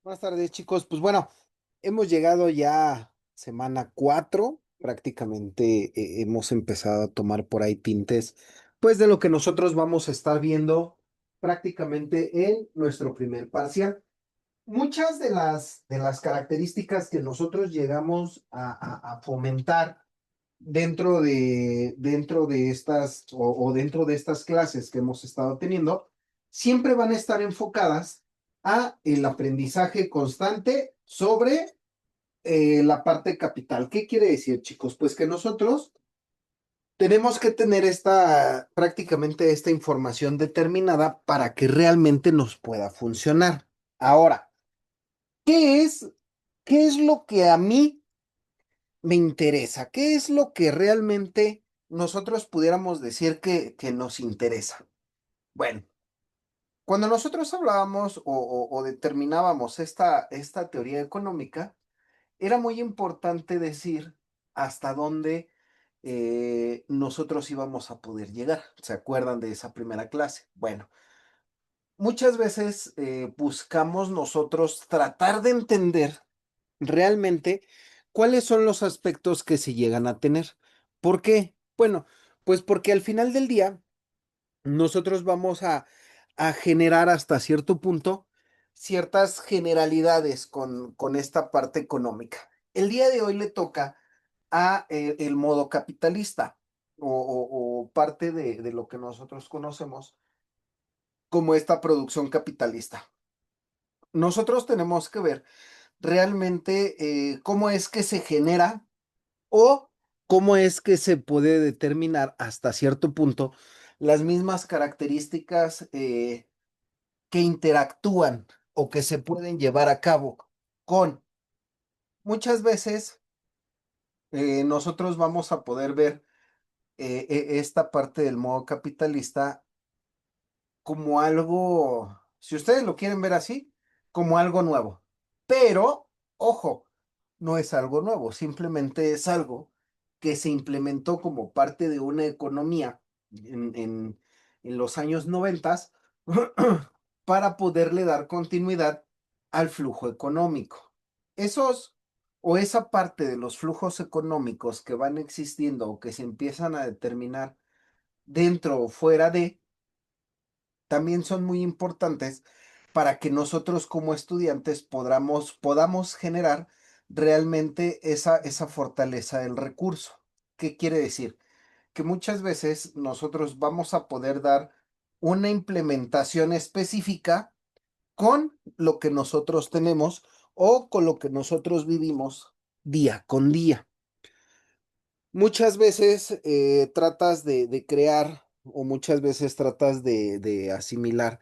Buenas tardes, chicos. Pues bueno, hemos llegado ya a semana 4. Prácticamente hemos empezado a tomar por ahí tintes, pues de lo que nosotros vamos a estar viendo prácticamente en nuestro primer parcial. Muchas de las características que nosotros llegamos a fomentar dentro de estas o dentro de estas clases que hemos estado teniendo, siempre van a estar enfocadas a el aprendizaje constante sobre la parte capital. ¿Qué quiere decir, chicos? Pues que nosotros tenemos que tener prácticamente esta información determinada para que realmente nos pueda funcionar. Ahora, ¿qué es, qué es lo que a mí me interesa? ¿Qué es lo que realmente nosotros pudiéramos decir que nos interesa? Bueno, cuando nosotros hablábamos o determinábamos esta teoría económica, era muy importante decir hasta dónde nosotros íbamos a poder llegar. ¿Se acuerdan de esa primera clase? Bueno, muchas veces buscamos nosotros tratar de entender realmente cuáles son los aspectos que se llegan a tener. ¿Por qué? Bueno, pues porque al final del día nosotros vamos a generar hasta cierto punto ciertas generalidades con esta parte económica. El día de hoy le toca a el modo capitalista o parte de lo que nosotros conocemos como esta producción capitalista. Nosotros tenemos que ver realmente cómo es que se genera o cómo es que se puede determinar hasta cierto punto las mismas características que interactúan o que se pueden llevar a cabo con. Muchas veces nosotros vamos a poder ver esta parte del modo capitalista como algo, si ustedes lo quieren ver así, como algo nuevo. Pero, ojo, no es algo nuevo, simplemente es algo que se implementó como parte de una economía en los años 90 para poderle dar continuidad al flujo económico. Esos o esa parte de los flujos económicos que van existiendo o que se empiezan a determinar dentro o fuera de también son muy importantes para que nosotros como estudiantes podamos generar realmente esa fortaleza del recurso. ¿Qué quiere decir? Que muchas veces nosotros vamos a poder dar una implementación específica con lo que nosotros tenemos o con lo que nosotros vivimos día con día. Muchas veces tratas de crear o muchas veces tratas de asimilar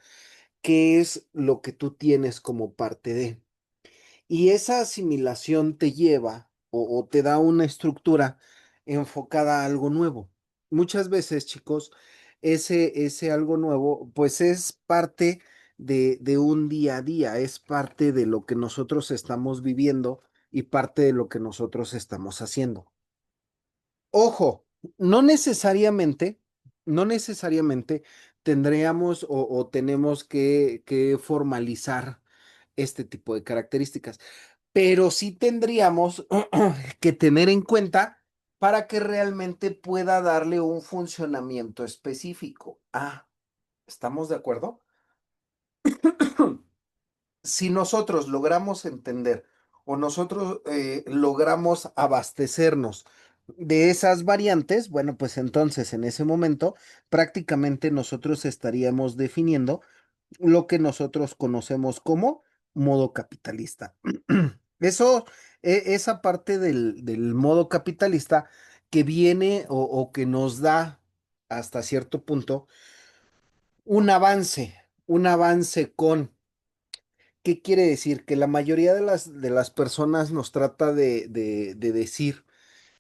qué es lo que tú tienes como parte de. Y esa asimilación te lleva o te da una estructura enfocada a algo nuevo. Muchas veces, chicos, ese algo nuevo, pues es parte de un día a día, es parte de lo que nosotros estamos viviendo y parte de lo que nosotros estamos haciendo. Ojo, no necesariamente, no necesariamente tendríamos o tenemos que formalizar este tipo de características, pero sí tendríamos que tener en cuenta para que realmente pueda darle un funcionamiento específico. Ah, ¿estamos de acuerdo? Si nosotros logramos entender o nosotros logramos abastecernos de esas variantes, bueno, pues entonces en ese momento prácticamente nosotros estaríamos definiendo lo que nosotros conocemos como modo capitalista. Eso, esa parte del modo capitalista que viene o que nos da hasta cierto punto un avance con. ¿Qué quiere decir? Que la mayoría de las personas nos trata de decir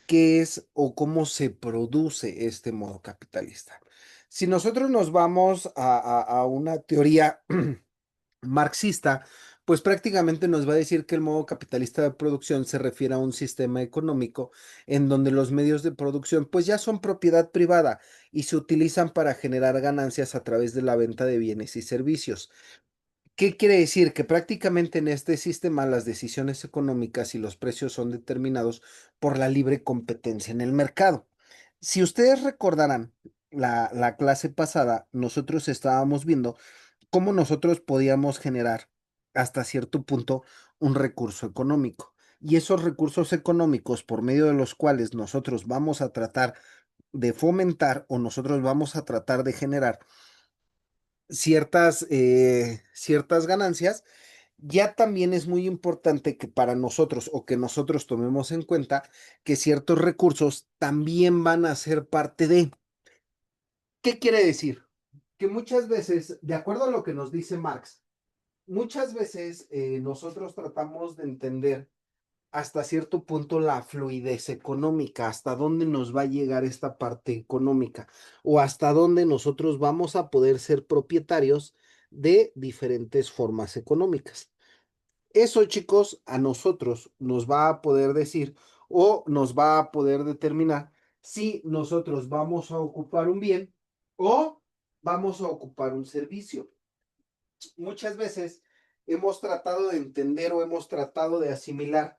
qué es o cómo se produce este modo capitalista. Si nosotros nos vamos a una teoría marxista, pues prácticamente nos va a decir que el modo capitalista de producción se refiere a un sistema económico en donde los medios de producción pues ya son propiedad privada y se utilizan para generar ganancias a través de la venta de bienes y servicios. ¿Qué quiere decir? Que prácticamente en este sistema las decisiones económicas y los precios son determinados por la libre competencia en el mercado. Si ustedes recordarán la clase pasada, nosotros estábamos viendo cómo nosotros podíamos generar hasta cierto punto un recurso económico. Y esos recursos económicos por medio de los cuales nosotros vamos a tratar de fomentar o nosotros vamos a tratar de generar ciertas ganancias, ya también es muy importante que para nosotros o que nosotros tomemos en cuenta que ciertos recursos también van a ser parte de. ¿Qué quiere decir? Que muchas veces, de acuerdo a lo que nos dice Marx, muchas veces nosotros tratamos de entender hasta cierto punto la fluidez económica, hasta dónde nos va a llegar esta parte económica o hasta dónde nosotros vamos a poder ser propietarios de diferentes formas económicas. Eso, chicos, a nosotros nos va a poder decir o nos va a poder determinar si nosotros vamos a ocupar un bien o vamos a ocupar un servicio. Muchas veces hemos tratado de entender o hemos tratado de asimilar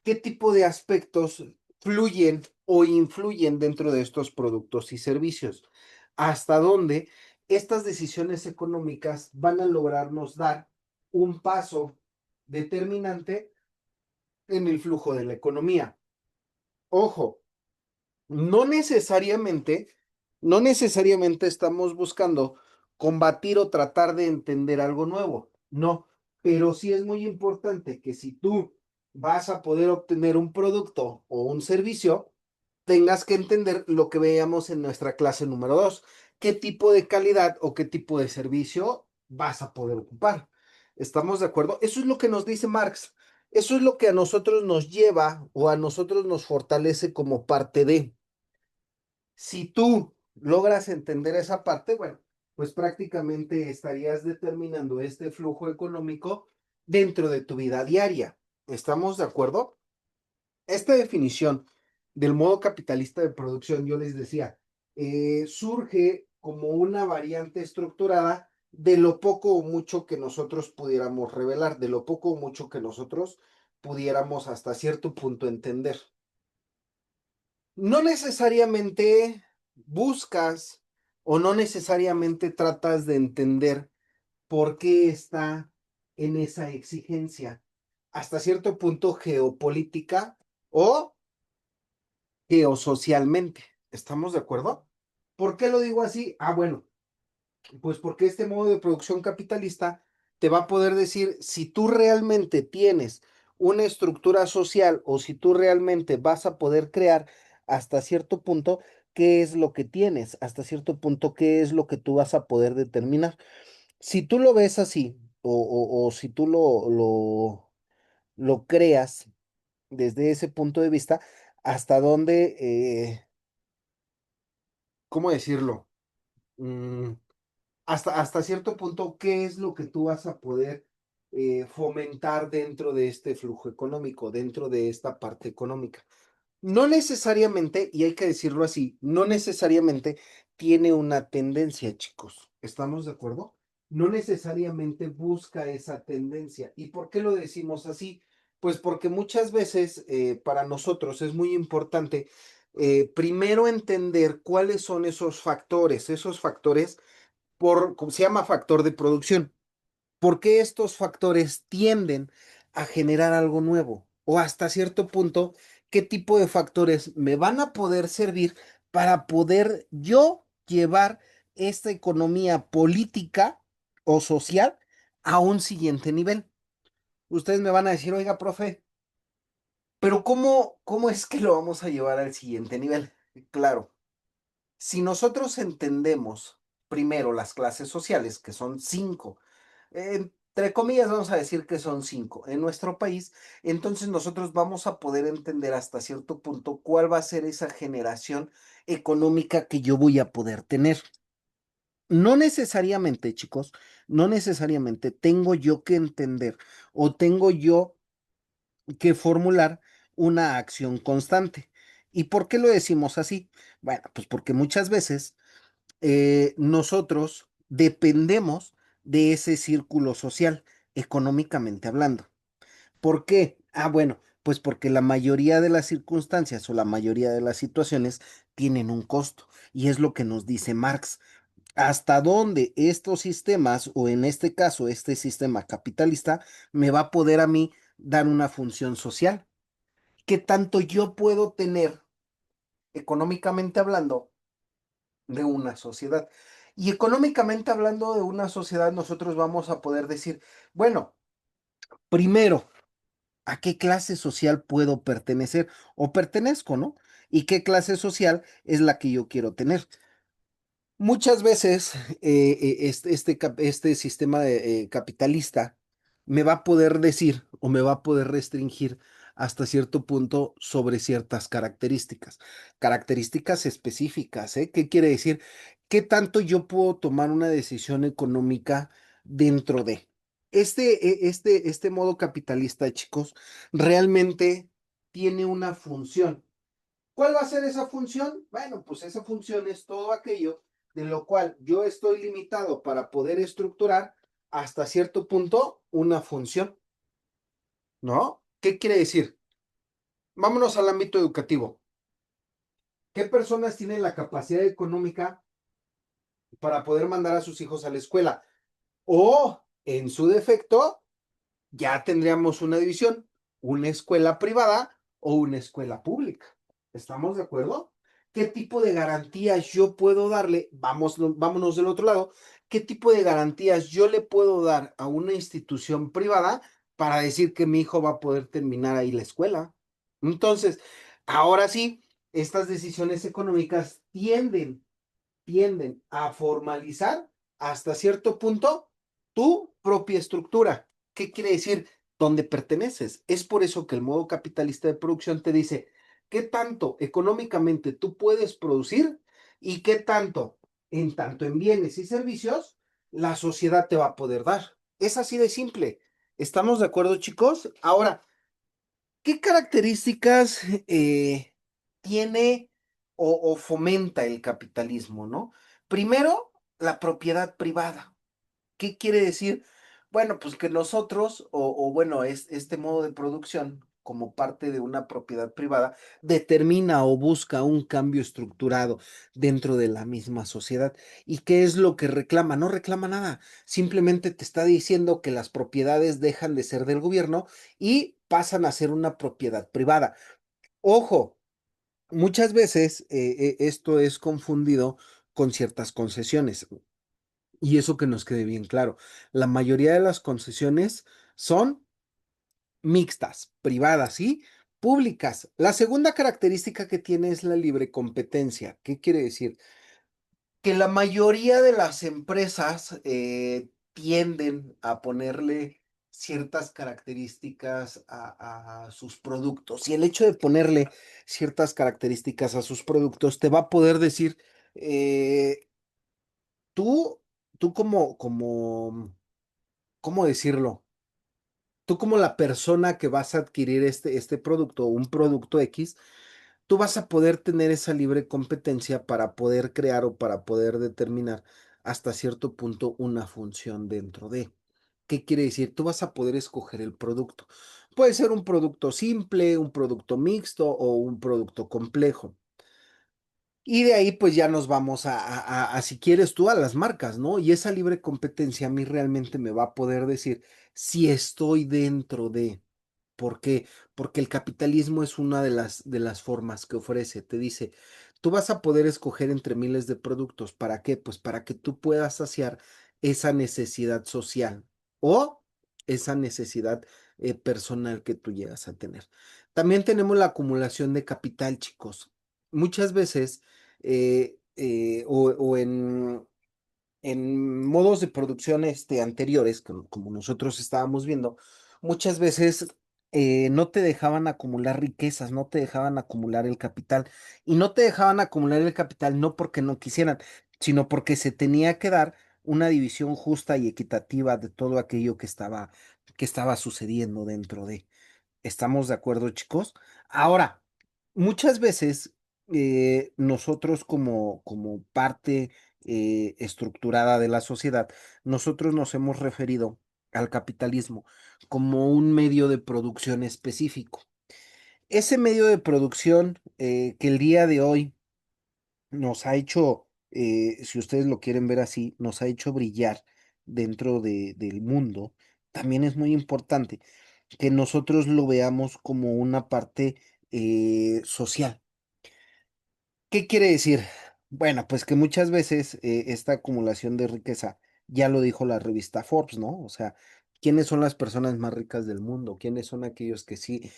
qué tipo de aspectos fluyen o influyen dentro de estos productos y servicios, hasta dónde estas decisiones económicas van a lograrnos dar un paso determinante en el flujo de la economía. Ojo, no necesariamente, no necesariamente estamos buscando combatir o tratar de entender algo nuevo, no, pero sí es muy importante que si tú vas a poder obtener un producto o un servicio, tengas que entender lo que veíamos en nuestra clase número 2, qué tipo de calidad o qué tipo de servicio vas a poder ocupar. ¿Estamos de acuerdo? Eso es lo que nos dice Marx. Eso es lo que a nosotros nos lleva o a nosotros nos fortalece como parte de. Si tú logras entender esa parte, bueno, pues prácticamente estarías determinando este flujo económico dentro de tu vida diaria. ¿Estamos de acuerdo? Esta definición del modo capitalista de producción, yo les decía, surge como una variante estructurada de lo poco o mucho que nosotros pudiéramos revelar, de lo poco o mucho que nosotros pudiéramos hasta cierto punto entender. No necesariamente buscas o no necesariamente tratas de entender por qué está en esa exigencia, hasta cierto punto geopolítica o geosocialmente. ¿Estamos de acuerdo? ¿Por qué lo digo así? Ah, bueno, pues porque este modo de producción capitalista te va a poder decir si tú realmente tienes una estructura social o si tú realmente vas a poder crear hasta cierto punto qué es lo que tienes, hasta cierto punto qué es lo que tú vas a poder determinar. Si tú lo ves así o si tú lo creas desde ese punto de vista, hasta dónde, ¿cómo decirlo? Mm, hasta cierto punto, ¿qué es lo que tú vas a poder fomentar dentro de este flujo económico, dentro de esta parte económica? No necesariamente, y hay que decirlo así, no necesariamente tiene una tendencia, chicos. ¿Estamos de acuerdo? No necesariamente busca esa tendencia. ¿Y por qué lo decimos así? Pues porque muchas veces para nosotros es muy importante primero entender cuáles son esos factores como se llama factor de producción. ¿Por qué estos factores tienden a generar algo nuevo? O hasta cierto punto, ¿qué tipo de factores me van a poder servir para poder yo llevar esta economía política o social a un siguiente nivel? Ustedes me van a decir, oiga, profe, pero ¿cómo es que lo vamos a llevar al siguiente nivel? Claro, si nosotros entendemos primero las clases sociales, que son cinco, entre comillas vamos a decir que son cinco en nuestro país, entonces nosotros vamos a poder entender hasta cierto punto cuál va a ser esa generación económica que yo voy a poder tener. No necesariamente, chicos, no necesariamente tengo yo que entender o tengo yo que formular una acción constante. ¿Y por qué lo decimos así? Bueno, pues porque muchas veces nosotros dependemos de ese círculo social, económicamente hablando. ¿Por qué? Ah, bueno, pues porque la mayoría de las circunstancias o la mayoría de las situaciones tienen un costo. Y es lo que nos dice Marx. Hasta dónde estos sistemas, o en este caso este sistema capitalista, me va a poder a mí dar una función social. ¿Qué tanto yo puedo tener, económicamente hablando, de una sociedad? Y económicamente hablando de una sociedad, nosotros vamos a poder decir, bueno, primero, ¿a qué clase social puedo pertenecer o pertenezco, no? ¿Y qué clase social es la que yo quiero tener? Muchas veces este sistema capitalista me va a poder decir o me va a poder restringir hasta cierto punto sobre ciertas características, características específicas, ¿eh? ¿Qué quiere decir? ¿Qué tanto yo puedo tomar una decisión económica dentro de este modo capitalista, chicos, realmente tiene una función. ¿Cuál va a ser esa función? Bueno, pues esa función es todo aquello de lo cual yo estoy limitado para poder estructurar hasta cierto punto una función, ¿no? ¿Qué quiere decir? Vámonos al ámbito educativo. ¿Qué personas tienen la capacidad económica para poder mandar a sus hijos a la escuela? O, en su defecto, ya tendríamos una división, una escuela privada o una escuela pública. ¿Estamos de acuerdo? ¿Qué tipo de garantías yo puedo darle? Vámonos del otro lado. ¿Qué tipo de garantías yo le puedo dar a una institución privada para decir que mi hijo va a poder terminar ahí la escuela? Entonces, ahora sí, estas decisiones económicas tienden a formalizar hasta cierto punto tu propia estructura. ¿Qué quiere decir? Dónde perteneces. Es por eso que el modo capitalista de producción te dice qué tanto económicamente tú puedes producir y qué tanto en bienes y servicios, la sociedad te va a poder dar. Es así de simple. ¿Estamos de acuerdo, chicos? Ahora, ¿qué características tiene o fomenta el capitalismo, no? Primero, la propiedad privada. ¿Qué quiere decir? Bueno, pues que nosotros, o bueno, es este modo de producción, como parte de una propiedad privada, determina o busca un cambio estructurado dentro de la misma sociedad. ¿Y qué es lo que reclama? No reclama nada, simplemente te está diciendo que las propiedades dejan de ser del gobierno y pasan a ser una propiedad privada. Ojo, muchas veces esto es confundido con ciertas concesiones. Y eso que nos quede bien claro, la mayoría de las concesiones son mixtas, privadas y públicas. La segunda característica que tiene es la libre competencia. ¿Qué quiere decir? Que la mayoría de las empresas tienden a ponerle ciertas características a sus productos. Y el hecho de ponerle ciertas características a sus productos te va a poder decir, eh, tú, tú ¿cómo decirlo? Tú como la persona que vas a adquirir este producto, un producto X, tú vas a poder tener esa libre competencia para poder crear o para poder determinar hasta cierto punto una función dentro de. ¿Qué quiere decir? Tú vas a poder escoger el producto. Puede ser un producto simple, un producto mixto o un producto complejo. Y de ahí pues ya nos vamos si quieres tú, a las marcas, ¿no? Y esa libre competencia a mí realmente me va a poder decir si estoy dentro de. ¿Por qué? Porque el capitalismo es una de las formas que ofrece. Te dice, tú vas a poder escoger entre miles de productos. ¿Para qué? Pues para que tú puedas saciar esa necesidad social o esa necesidad personal que tú llegas a tener. También tenemos la acumulación de capital, chicos. Muchas veces o en modos de producción anteriores, como nosotros estábamos viendo, muchas veces no te dejaban acumular riquezas, no te dejaban acumular el capital. Y no te dejaban acumular el capital no porque no quisieran, sino porque se tenía que dar una división justa y equitativa de todo aquello que estaba sucediendo dentro de. ¿Estamos de acuerdo, chicos? Ahora, muchas veces nosotros como parte estructurada de la sociedad, nosotros nos hemos referido al capitalismo como un medio de producción específico. Ese medio de producción que el día de hoy nos ha hecho, si ustedes lo quieren ver así, nos ha hecho brillar dentro del mundo, también es muy importante que nosotros lo veamos como una parte social. ¿Qué quiere decir? Bueno, pues que muchas veces esta acumulación de riqueza, ya lo dijo la revista Forbes, ¿no? O sea, ¿quiénes son las personas más ricas del mundo? ¿Quiénes son aquellos que sí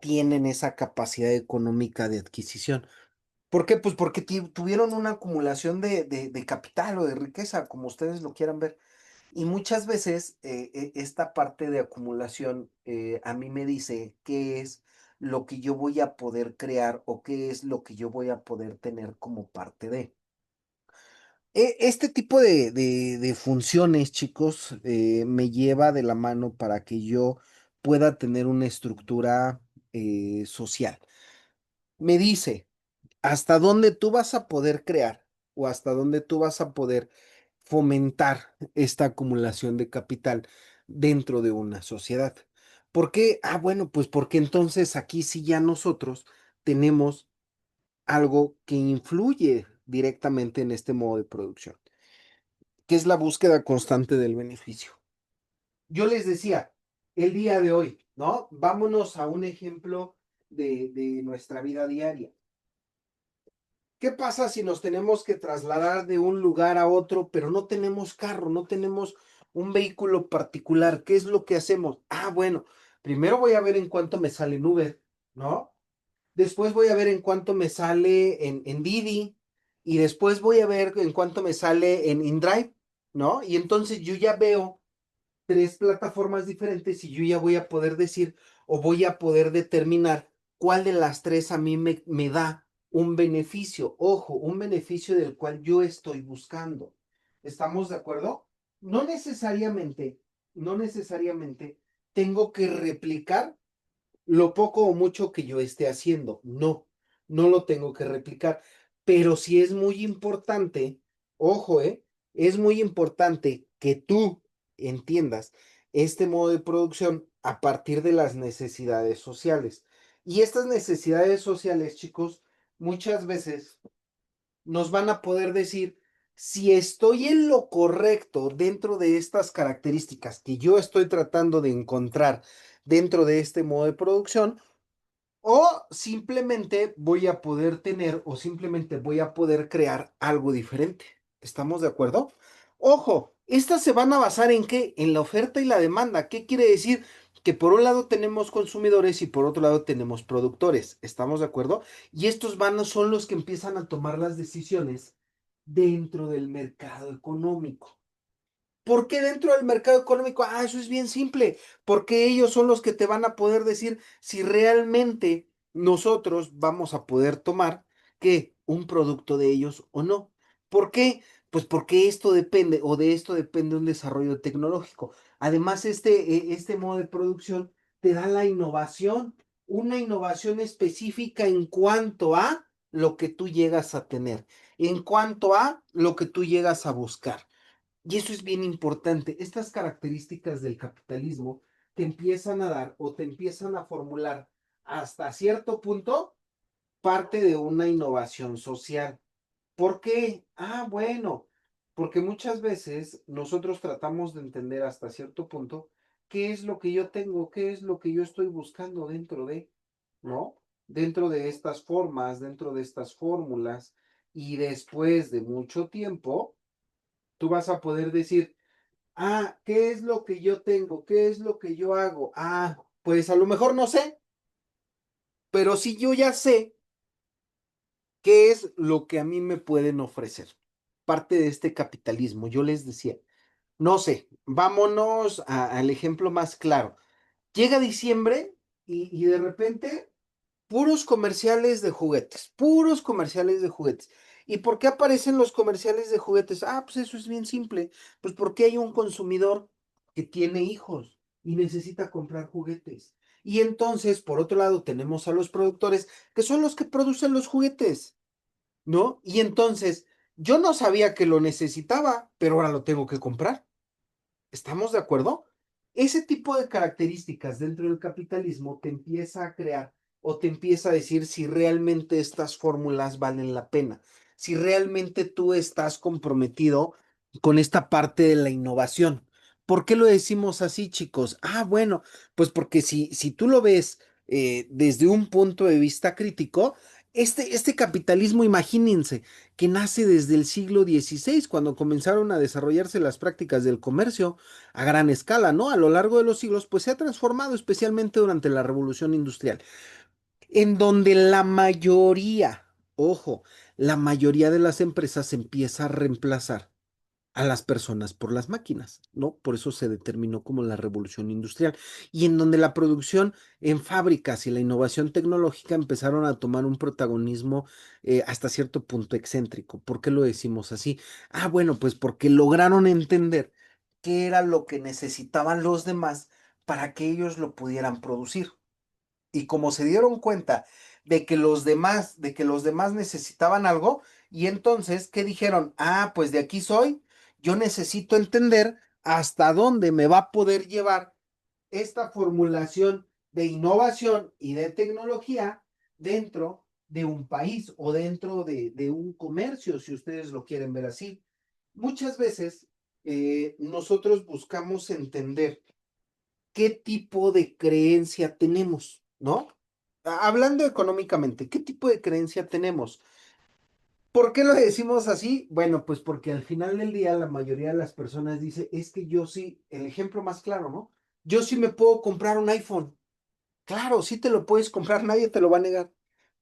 tienen esa capacidad económica de adquisición? ¿Por qué? Pues porque tuvieron una acumulación de capital o de riqueza, como ustedes lo quieran ver. Y muchas veces esta parte de acumulación a mí me dice qué es lo que yo voy a poder crear o qué es lo que yo voy a poder tener como parte de. Este tipo de funciones, chicos, me lleva de la mano para que yo pueda tener una estructura social. Me dice, hasta dónde tú vas a poder crear o hasta dónde tú vas a poder fomentar esta acumulación de capital dentro de una sociedad. ¿Por qué? Ah, bueno, pues porque entonces aquí sí ya nosotros tenemos algo que influye directamente en este modo de producción, que es la búsqueda constante del beneficio. Yo les decía, el día de hoy, ¿no? Vámonos a un ejemplo de nuestra vida diaria. ¿Qué pasa si nos tenemos que trasladar de un lugar a otro, pero no tenemos carro, no tenemos un vehículo particular? ¿Qué es lo que hacemos? Ah, bueno, primero voy a ver en cuánto me sale en Uber, ¿no? Después voy a ver en cuánto me sale en Didi y después voy a ver en cuánto me sale en InDrive, ¿no? Y entonces yo ya veo tres plataformas diferentes y yo ya voy a poder decir o voy a poder determinar cuál de las tres a mí me da un beneficio. Ojo, un beneficio del cual yo estoy buscando. ¿Estamos de acuerdo? No necesariamente, no necesariamente tengo que replicar lo poco o mucho que yo esté haciendo. No, no lo tengo que replicar. Pero sí es muy importante, ojo, es muy importante que tú entiendas este modo de producción a partir de las necesidades sociales. Y estas necesidades sociales, chicos, muchas veces nos van a poder decir si estoy en lo correcto dentro de estas características que yo estoy tratando de encontrar dentro de este modo de producción o simplemente voy a poder tener o simplemente voy a poder crear algo diferente. ¿Estamos de acuerdo? Ojo, estas se van a basar en qué? En la oferta y la demanda. ¿Qué quiere decir? Que por un lado tenemos consumidores y por otro lado tenemos productores. ¿Estamos de acuerdo? Y estos van, son los que empiezan a tomar las decisiones dentro del mercado económico. ¿Por qué dentro del mercado económico? Ah, eso es bien simple, porque ellos son los que te van a poder decir si realmente nosotros vamos a poder tomar que un producto de ellos o no. ¿Por qué? Pues porque esto depende o de esto depende un desarrollo tecnológico. Además, este modo de producción te da la innovación, una innovación específica en cuanto a lo que tú llegas a tener, en cuanto a lo que tú llegas a buscar. Y eso es bien importante. Estas características del capitalismo te empiezan a dar o te empiezan a formular hasta cierto punto parte de una innovación social. ¿Por qué? Ah, bueno, porque muchas veces nosotros tratamos de entender hasta cierto punto qué es lo que yo tengo, qué es lo que yo estoy buscando dentro de, ¿no? Dentro de estas formas, dentro de estas fórmulas. Y después de mucho tiempo, tú vas a poder decir, ah, ¿qué es lo que yo tengo? ¿Qué es lo que yo hago? Ah, pues a lo mejor no sé, pero sí yo ya sé qué es lo que a mí me pueden ofrecer. Parte de este capitalismo, yo les decía, no sé, vámonos al ejemplo más claro. Llega diciembre y de repente puros comerciales de juguetes, puros comerciales de juguetes. ¿Y por qué aparecen los comerciales de juguetes? Ah, pues eso es bien simple. Pues porque hay un consumidor que tiene hijos y necesita comprar juguetes. Y entonces, por otro lado, tenemos a los productores que son los que producen los juguetes, ¿no? Y entonces Yo no sabía que lo necesitaba, pero ahora lo tengo que comprar. ¿Estamos de acuerdo? Ese tipo de características dentro del capitalismo te empieza a crear o te empieza a decir si realmente estas fórmulas valen la pena, si realmente tú estás comprometido con esta parte de la innovación. ¿Por qué lo decimos así, chicos? Ah, bueno, pues porque si tú lo ves desde un punto de vista crítico, este capitalismo, imagínense, que nace desde el siglo XVI, cuando comenzaron a desarrollarse las prácticas del comercio a gran escala, ¿no? A lo largo de los siglos, pues se ha transformado, especialmente durante la Revolución Industrial, en donde la mayoría, ojo, la mayoría de las empresas empieza a reemplazar a las personas por las máquinas, ¿no? Por eso se determinó como la revolución industrial y en donde la producción en fábricas y la innovación tecnológica empezaron a tomar un protagonismo hasta cierto punto excéntrico. ¿Por qué lo decimos así? Ah, bueno, pues porque lograron entender qué era lo que necesitaban los demás para que ellos lo pudieran producir. Y como se dieron cuenta de que los demás necesitaban algo, y entonces, ¿qué dijeron? Ah, pues de aquí soy, yo necesito entender hasta dónde me va a poder llevar esta formulación de innovación y de tecnología dentro de un país o dentro de un comercio, si ustedes lo quieren ver así. Muchas veces nosotros buscamos entender qué tipo de creencia tenemos, ¿no? Hablando económicamente, ¿qué tipo de creencia tenemos? ¿Por qué lo decimos así? Bueno, pues porque al final del día la mayoría de las personas dice, es que yo sí, el ejemplo más claro, ¿no? Yo sí me puedo comprar un iPhone. Claro, sí te lo puedes comprar, nadie te lo va a negar,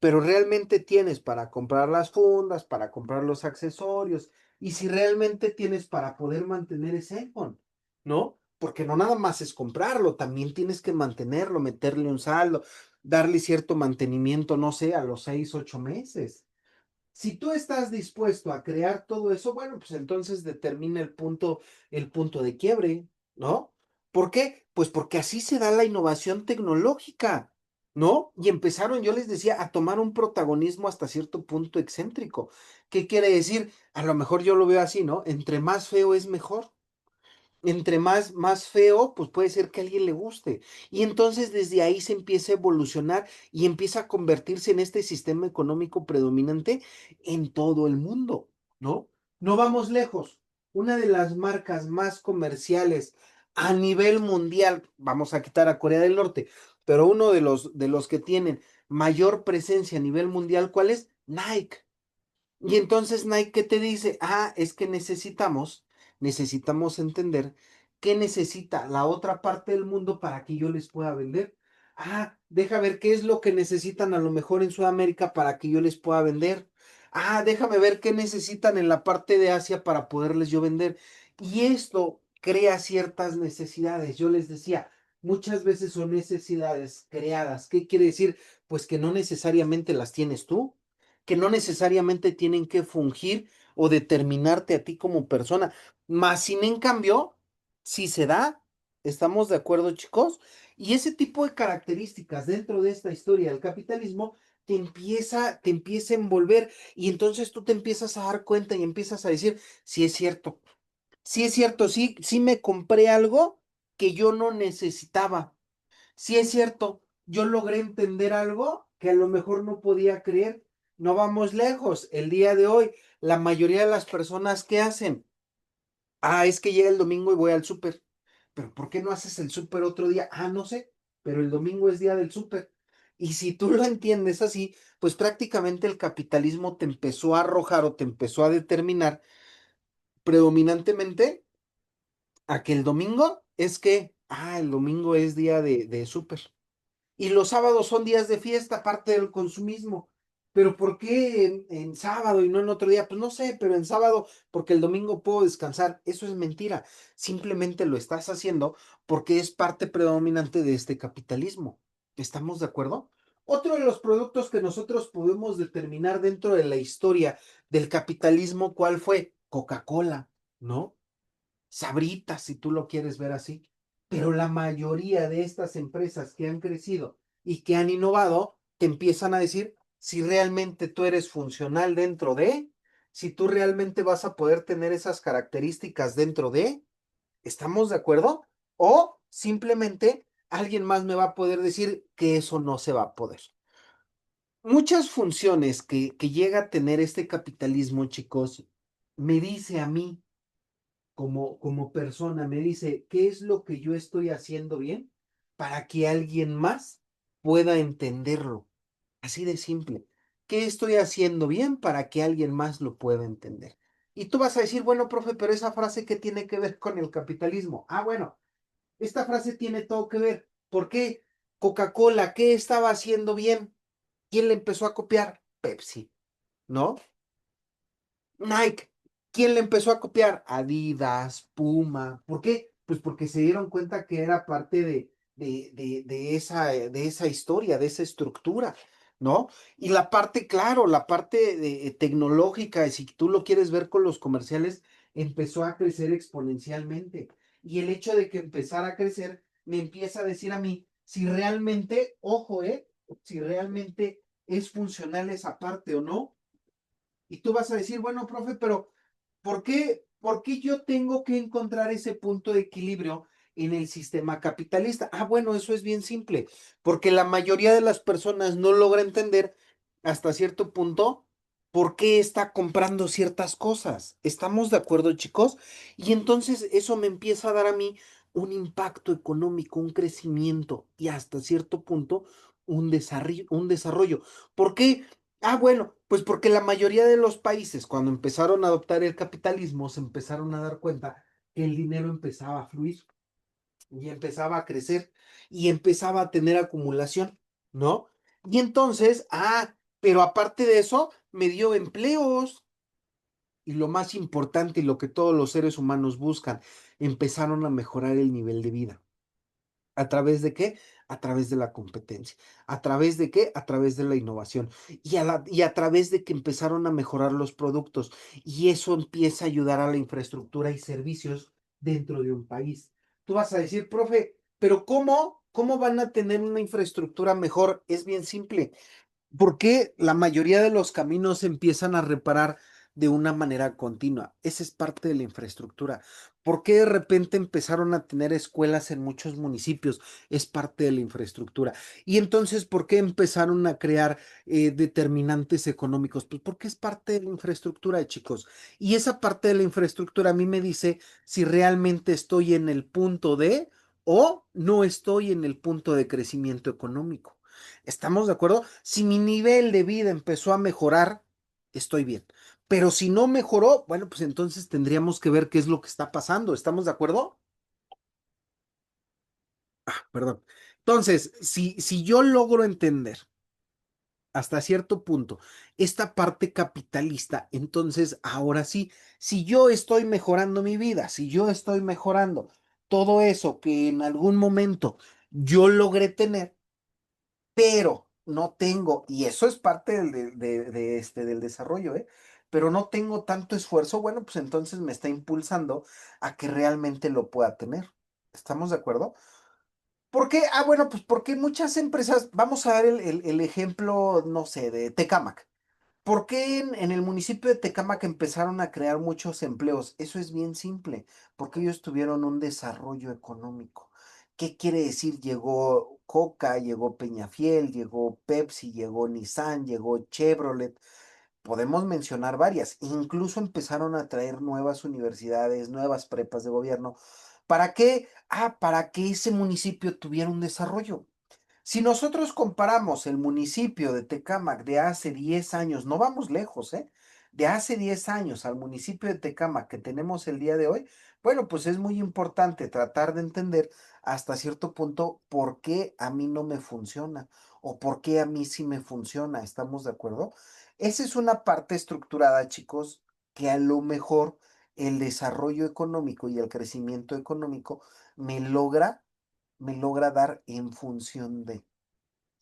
pero realmente tienes para comprar las fundas, para comprar los accesorios, y si realmente tienes para poder mantener ese iPhone, ¿no? Porque no nada más es comprarlo, también tienes que mantenerlo, meterle un saldo, darle cierto mantenimiento, no sé, a los 6, 8 meses. Si tú estás dispuesto a crear todo eso, bueno, pues entonces determina el punto de quiebre, ¿no? ¿Por qué? Pues porque así se da la innovación tecnológica, ¿no? Y empezaron, yo les decía, a tomar un protagonismo hasta cierto punto excéntrico. ¿Qué quiere decir? A lo mejor yo lo veo así, ¿no? Entre más feo es mejor, entre más feo, pues puede ser que a alguien le guste. Y entonces desde ahí se empieza a evolucionar y empieza a convertirse en este sistema económico predominante en todo el mundo, ¿no? No vamos lejos. Una de las marcas más comerciales a nivel mundial, vamos a quitar a Corea del Norte, pero uno de los que tienen mayor presencia a nivel mundial, ¿cuál es? Nike. Y entonces Nike, ¿qué te dice? Ah, es que necesitamos entender qué necesita la otra parte del mundo para que yo les pueda vender. Ah, deja ver qué es lo que necesitan a lo mejor en Sudamérica para que yo les pueda vender. Ah, déjame ver qué necesitan en la parte de Asia para poderles yo vender. Y esto crea ciertas necesidades. Yo les decía, muchas veces son necesidades creadas. ¿Qué quiere decir? Pues que no necesariamente las tienes tú, que no necesariamente tienen que fungir o determinarte a ti como persona. Más sin en cambio, si se da, ¿estamos de acuerdo, chicos? Y ese tipo de características dentro de esta historia del capitalismo te empieza a envolver y entonces tú te empiezas a dar cuenta y empiezas a decir, sí es cierto, sí, sí me compré algo que yo no necesitaba. Sí es cierto, yo logré entender algo que a lo mejor no podía creer. No vamos lejos. El día de hoy, la mayoría de las personas, ¿qué hacen? Ah, es que llega el domingo y voy al súper. Pero ¿por qué no haces el súper otro día? Ah, no sé, pero el domingo es día del súper. Y si tú lo entiendes así, pues prácticamente el capitalismo te empezó a arrojar o te empezó a determinar predominantemente a que el domingo es el domingo es día de súper. Y los sábados son días de fiesta, aparte del consumismo. Pero ¿por qué en sábado y no en otro día? Pues no sé, pero en sábado, porque el domingo puedo descansar. Eso es mentira. Simplemente lo estás haciendo porque es parte predominante de este capitalismo. ¿Estamos de acuerdo? Otro de los productos que nosotros podemos determinar dentro de la historia del capitalismo, ¿cuál fue? Coca-Cola, ¿no? Sabritas, si tú lo quieres ver así. Pero la mayoría de estas empresas que han crecido y que han innovado, te empiezan a decir si realmente tú eres funcional dentro de, si tú realmente vas a poder tener esas características dentro de, ¿estamos de acuerdo? O simplemente alguien más me va a poder decir que eso no se va a poder. Muchas funciones que llega a tener este capitalismo, chicos, me dice a mí como persona, me dice, ¿qué es lo que yo estoy haciendo bien para que alguien más pueda entenderlo? Así de simple. ¿Qué estoy haciendo bien para que alguien más lo pueda entender? Y tú vas a decir, bueno, profe, pero esa frase, ¿qué tiene que ver con el capitalismo? Ah, bueno, esta frase tiene todo que ver. ¿Por qué? Coca-Cola, ¿qué estaba haciendo bien? ¿Quién le empezó a copiar? Pepsi, ¿no? Nike, ¿quién le empezó a copiar? Adidas, Puma. ¿Por qué? Pues porque se dieron cuenta que era parte de esa historia, de esa estructura, ¿no? Y la parte, claro, la parte tecnológica, si tú lo quieres ver con los comerciales, empezó a crecer exponencialmente. Y el hecho de que empezara a crecer me empieza a decir a mí si realmente, ojo, si realmente es funcional esa parte o no. Y tú vas a decir, bueno, profe, pero por qué yo tengo que encontrar ese punto de equilibrio en el sistema capitalista? Ah, bueno, eso es bien simple, porque la mayoría de las personas no logra entender hasta cierto punto por qué está comprando ciertas cosas. ¿Estamos de acuerdo, chicos? Y entonces eso me empieza a dar a mí un impacto económico, un crecimiento y hasta cierto punto un desarrollo. ¿Por qué? Ah, bueno, pues porque la mayoría de los países, cuando empezaron a adoptar el capitalismo, se empezaron a dar cuenta que el dinero empezaba a fluir y empezaba a crecer y empezaba a tener acumulación, ¿no? Y entonces, pero aparte de eso, me dio empleos y lo más importante y lo que todos los seres humanos buscan, empezaron a mejorar el nivel de vida. ¿A través de qué? A través de la competencia. ¿A través de qué? A través de la innovación. Y a través de que empezaron a mejorar los productos. Y eso empieza a ayudar a la infraestructura y servicios dentro de un país. Tú vas a decir, profe, pero ¿cómo? ¿Cómo van a tener una infraestructura mejor? Es bien simple. ¿Por qué la mayoría de los caminos se empiezan a reparar de una manera continua? Esa es parte de la infraestructura. ¿Por qué de repente empezaron a tener escuelas en muchos municipios? Es parte de la infraestructura. Y entonces, ¿por qué empezaron a crear determinantes económicos? Pues porque es parte de la infraestructura, chicos. Y esa parte de la infraestructura a mí me dice si realmente estoy en el punto de o no estoy en el punto de crecimiento económico. ¿Estamos de acuerdo? Si mi nivel de vida empezó a mejorar, estoy bien. Pero si no mejoró, bueno, pues entonces tendríamos que ver qué es lo que está pasando. ¿Estamos de acuerdo? Perdón. Entonces, si yo logro entender hasta cierto punto esta parte capitalista, entonces ahora sí, si yo estoy mejorando mi vida, si yo estoy mejorando todo eso que en algún momento yo logré tener, pero no tengo, y eso es parte del desarrollo, ¿eh? Pero no tengo tanto esfuerzo, bueno, pues entonces me está impulsando a que realmente lo pueda tener. ¿Estamos de acuerdo? ¿Por qué? Ah, bueno, pues porque muchas empresas, vamos a dar el ejemplo, no sé, de Tecámac. ¿Por qué en el municipio de Tecámac empezaron a crear muchos empleos? Eso es bien simple, porque ellos tuvieron un desarrollo económico. ¿Qué quiere decir? Llegó Coca, llegó Peñafiel, llegó Pepsi, llegó Nissan, llegó Chevrolet. Podemos mencionar varias. Incluso empezaron a traer nuevas universidades, nuevas prepas de gobierno. ¿Para qué? Para que ese municipio tuviera un desarrollo. Si nosotros comparamos el municipio de Tecámac de hace 10 años, no vamos lejos, ¿eh? De hace 10 años al municipio de Tecámac que tenemos el día de hoy, bueno, pues es muy importante tratar de entender hasta cierto punto por qué a mí no me funciona o por qué a mí sí me funciona. ¿Estamos de acuerdo? Esa es una parte estructurada, chicos, que a lo mejor el desarrollo económico y el crecimiento económico me logra me logra dar en función de.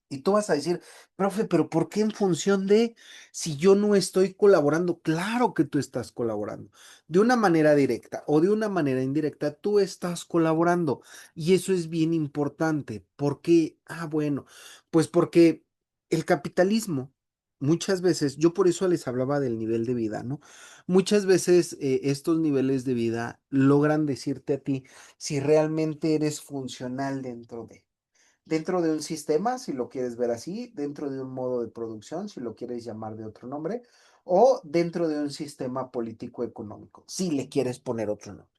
Y tú vas a decir, profe, pero ¿por qué en función de si yo no estoy colaborando? Claro que tú estás colaborando. De una manera directa o de una manera indirecta, tú estás colaborando. Y eso es bien importante. ¿Por qué? Bueno, pues porque el capitalismo. Muchas veces, yo por eso les hablaba del nivel de vida, ¿no? Muchas veces estos niveles de vida logran decirte a ti si realmente eres funcional dentro de un sistema, si lo quieres ver así, dentro de un modo de producción, si lo quieres llamar de otro nombre, o dentro de un sistema político económico, si le quieres poner otro nombre,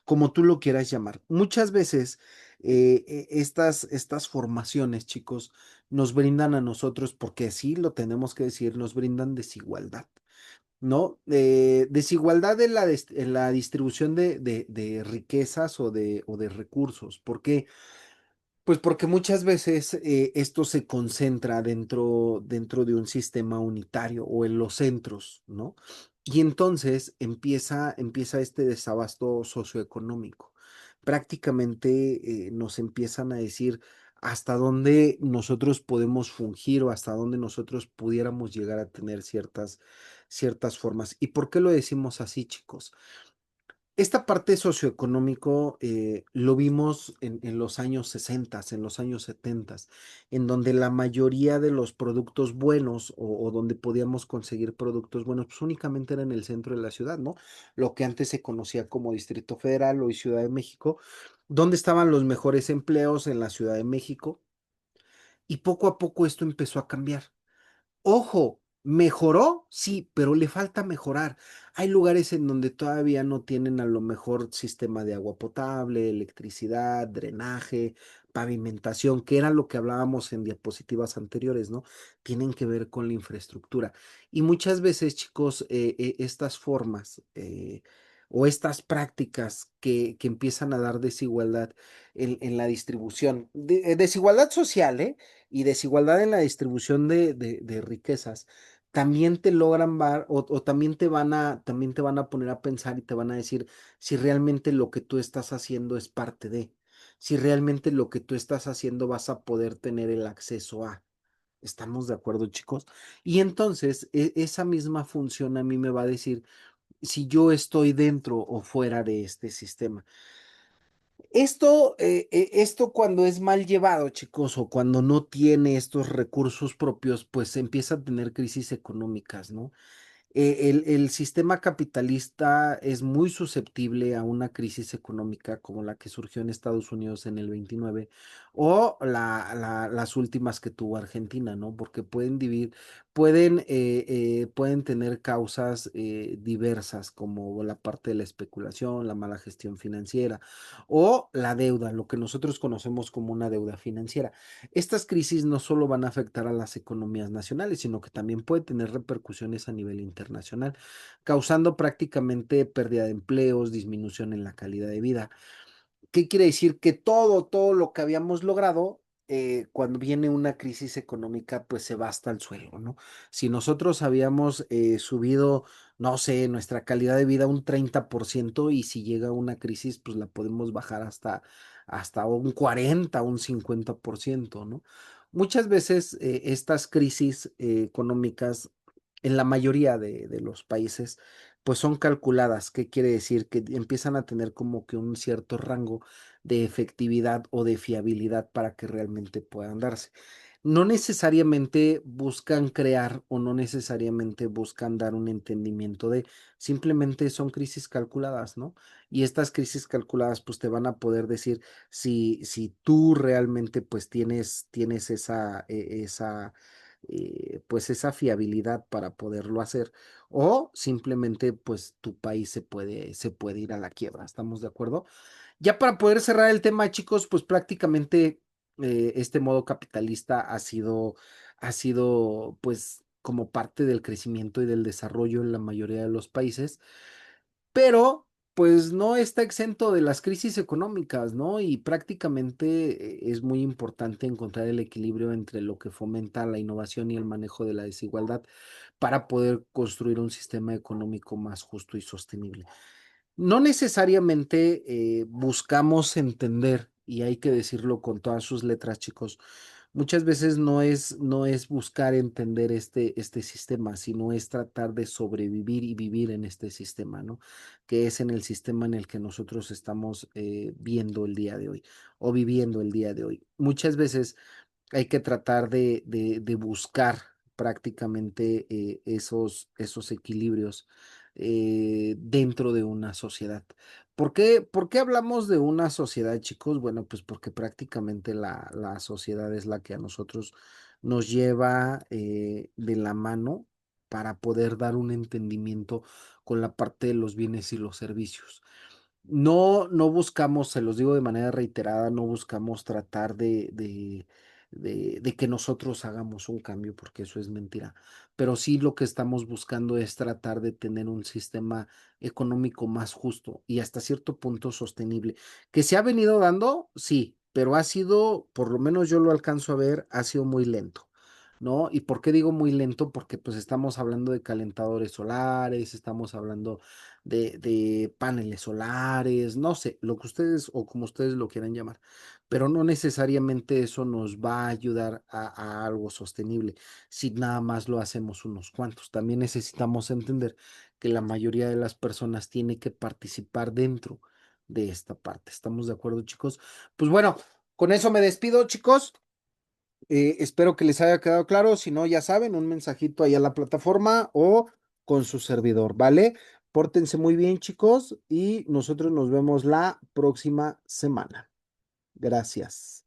como tú lo quieras llamar. Muchas veces estas formaciones, chicos, nos brindan a nosotros, porque sí lo tenemos que decir, nos brindan desigualdad. ¿No? Desigualdad en la distribución de riquezas o de recursos. ¿Por qué? Pues porque muchas veces esto se concentra dentro de un sistema unitario o en los centros, ¿no? Y entonces empieza este desabasto socioeconómico. Prácticamente nos empiezan a decir hasta dónde nosotros podemos fungir o hasta dónde nosotros pudiéramos llegar a tener ciertas formas. ¿Y por qué lo decimos así, chicos? Esta parte socioeconómico lo vimos en los años 60, en los años 70, en donde la mayoría de los productos buenos o donde podíamos conseguir productos buenos, pues únicamente era en el centro de la ciudad, ¿no? Lo que antes se conocía como Distrito Federal o Ciudad de México, donde estaban los mejores empleos en la Ciudad de México, y poco a poco esto empezó a cambiar. Ojo, ¿mejoró? Sí, pero le falta mejorar. Hay lugares en donde todavía no tienen a lo mejor sistema de agua potable, electricidad, drenaje, pavimentación, que era lo que hablábamos en diapositivas anteriores, ¿no? Tienen que ver con la infraestructura. Y muchas veces, chicos, estas formas o estas prácticas que empiezan a dar desigualdad en la distribución, desigualdad social, ¿eh? Y desigualdad en la distribución de riquezas, también te logran dar o también te van a poner a pensar y te van a decir si realmente lo que tú estás haciendo es parte de, si realmente lo que tú estás haciendo vas a poder tener el acceso a. ¿Estamos de acuerdo, chicos? Y entonces esa misma función a mí me va a decir si yo estoy dentro o fuera de este sistema. Esto cuando es mal llevado, chicos, o cuando no tiene estos recursos propios, pues empieza a tener crisis económicas, ¿no? El sistema capitalista es muy susceptible a una crisis económica como la que surgió en Estados Unidos en el 29 o las últimas que tuvo Argentina, ¿no? Porque pueden tener causas diversas como la parte de la especulación, la mala gestión financiera o la deuda, lo que nosotros conocemos como una deuda financiera. Estas crisis no solo van a afectar a las economías nacionales, sino que también puede tener repercusiones a nivel internacional, causando prácticamente pérdida de empleos, disminución en la calidad de vida. ¿Qué quiere decir? Que todo lo que habíamos logrado, cuando viene una crisis económica, pues se va hasta el suelo, ¿no? Si nosotros habíamos subido, no sé, nuestra calidad de vida un 30% y si llega una crisis, pues la podemos bajar hasta un 40, un 50%, ¿no? Muchas veces estas crisis económicas, en la mayoría de los países, pues son calculadas. ¿Qué quiere decir? Que empiezan a tener como que un cierto rango de efectividad o de fiabilidad para que realmente puedan darse. No necesariamente buscan crear o no necesariamente buscan dar un entendimiento de, simplemente son crisis calculadas, ¿no? Y estas crisis calculadas pues te van a poder decir si tú realmente pues tienes pues esa fiabilidad para poderlo hacer o simplemente pues tu país se puede ir a la quiebra. ¿Estamos de acuerdo? Ya para poder cerrar el tema, chicos, pues prácticamente este modo capitalista ha sido pues como parte del crecimiento y del desarrollo en la mayoría de los países, pero pues no está exento de las crisis económicas, ¿no? Y prácticamente es muy importante encontrar el equilibrio entre lo que fomenta la innovación y el manejo de la desigualdad para poder construir un sistema económico más justo y sostenible. No necesariamente buscamos entender, y hay que decirlo con todas sus letras, chicos. Muchas veces no es buscar entender este sistema, sino es tratar de sobrevivir y vivir en este sistema, ¿no? Que es en el sistema en el que nosotros estamos viendo el día de hoy o viviendo el día de hoy. Muchas veces hay que tratar de buscar prácticamente esos equilibrios dentro de una sociedad. Por qué hablamos de una sociedad, chicos? Bueno, pues porque prácticamente la sociedad es la que a nosotros nos lleva de la mano para poder dar un entendimiento con la parte de los bienes y los servicios. No buscamos, se los digo de manera reiterada, no buscamos tratar de que nosotros hagamos un cambio, porque eso es mentira. Pero sí lo que estamos buscando es tratar de tener un sistema económico más justo y hasta cierto punto sostenible. ¿Que se ha venido dando? Sí, pero ha sido, por lo menos yo lo alcanzo a ver, ha sido muy lento. ¿No? ¿Y por qué digo muy lento? Porque pues estamos hablando de calentadores solares, estamos hablando de paneles solares, no sé, lo que ustedes o como ustedes lo quieran llamar, pero no necesariamente eso nos va a ayudar a algo sostenible si nada más lo hacemos unos cuantos. También necesitamos entender que la mayoría de las personas tiene que participar dentro de esta parte. ¿Estamos de acuerdo, chicos? Pues bueno, con eso me despido, chicos. Espero que les haya quedado claro. Si no, ya saben, un mensajito ahí a la plataforma o con su servidor, ¿vale? Pórtense muy bien, chicos, y nosotros nos vemos la próxima semana. Gracias.